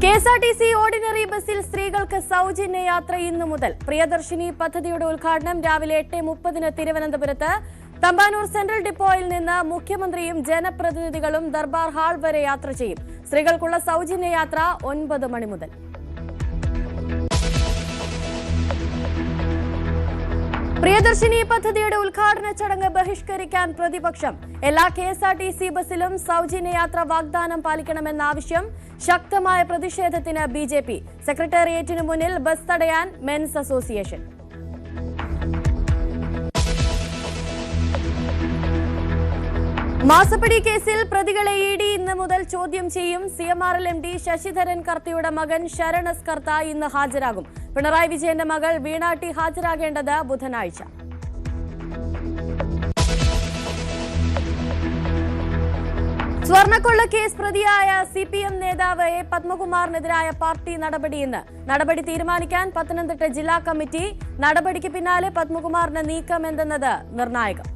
KSRTC ordinary ബസ്സിൽ സ്ത്രീകൾക്ക് സൗജന്യ യാത്ര ഇന്നു മുതൽ. പ്രിയദർശിനി പദ്ധതിയുടെ ഉദ്ഘാടനം രാവിലെ 8:30 തിരുവനന്തപുരത്ത്. തമ്പാനൂർ സെൻട്രൽ ഡിപ്പോയിൽ നിന്ന് മുഖ്യമന്ത്രിയും ജനപ്രതിനിധികളും ദർബാർ ഹാൾ വരെ യാത്ര ചെയ്യും. സ്ത്രീകൾക്കുള്ള സൗജന്യ യാത്ര 9 മണി മുതൽ. പ്രിയദർശിനി പദ്ധതിയുടെ ഉദ്ഘാടന ചടങ്ങ് ബഹിഷ്കരിക്കാൻ പ്രതിപക്ഷം. എല്ലാ കെഎസ്ആർടിസി ബസ്സിലും സൗജന്യ യാത്ര വാഗ്ദാനം പാലിക്കണമെന്ന ആവശ്യം. ശക്തമായ പ്രതിഷേധത്തിന് ബിജെപി. സെക്രട്ടേറിയറ്റിന് മുന്നിൽ ബസ് തടയാൻ മെൻസ് അസോസിയേഷൻ. മാസപ്പടി കേസിൽ പ്രതികളെ ഇഡി ഇന്ന് മുതൽ ചോദ്യം ചെയ്യും. സിഎംആർഎൽ എംഡി ശശിധരൻ കർത്തയുടെ മകൻ ശരണസ് കർത്ത ഇന്ന് ഹാജരാകും. പിണറായി വിജയന്റെ മകൾ വീണ ടി ഹാജരാകേണ്ടത് ബുധനാഴ്ച. സ്വർണ്ണക്കൊള്ള കേസ് പ്രതിയായ സിപിഎം നേതാവ് എ പത്മകുമാറിനെതിരായ പാർട്ടി നടപടി ഇന്ന്. നടപടി തീരുമാനിക്കാൻ പത്തനംതിട്ട ജില്ലാ കമ്മിറ്റി. നടപടിക്ക് പിന്നാലെ പത്മകുമാറിന് നീക്കം എന്തെന്നത് നിർണായകം.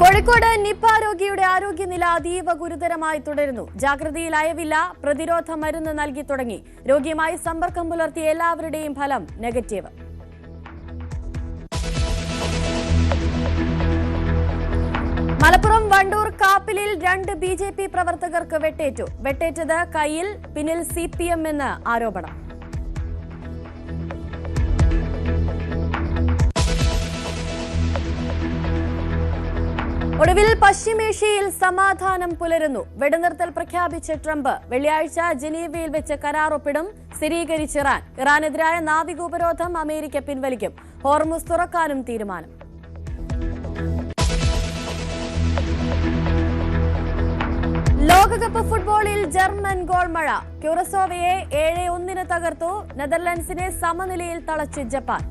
കോഴിക്കോട് നിപ രോഗിയുടെ ആരോഗ്യനില അതീവ ഗുരുതരമായി തുടരുന്നു. ജാഗ്രതയിൽ അയവില്ല. പ്രതിരോധ മരുന്ന് നൽകി തുടങ്ങി. രോഗിയുമായി സമ്പർക്കം പുലർത്തിയ എല്ലാവരുടെയും ഫലം നെഗറ്റീവ്. മലപ്പുറം വണ്ടൂർ കാപ്പിലിൽ 2 ബിജെപി പ്രവർത്തകർക്ക് വെട്ടേറ്റു. വെട്ടേറ്റത് കയ്യിൽ, പിന്നിൽ സിപിഎം എന്ന് ആരോപണം. ഒടുവിൽ പശ്ചിമേഷ്യയിൽ സമാധാനം പുലരുന്നു. വെടിനിർത്തൽ പ്രഖ്യാപിച്ച ട്രംപ്. വെള്ളിയാഴ്ച ജനീവയിൽ വെച്ച് കരാർ ഒപ്പിടും. സ്ഥിരീകരിച്ച് ഇറാൻ. ഇറാനെതിരായ നാവിക ഉപരോധം അമേരിക്ക പിൻവലിക്കും. ഹോർമുസ് തുറക്കാനും തീരുമാനം. ലോകകപ്പ് ഫുട്ബോളിൽ ജർമ്മൻ ഗോൾ മഴ. ക്യൂറസോവയെ 7-1 തകർത്തു. നെതർലൻഡ്സിനെ സമനിലയിൽ തളച്ച് ജപ്പാൻ.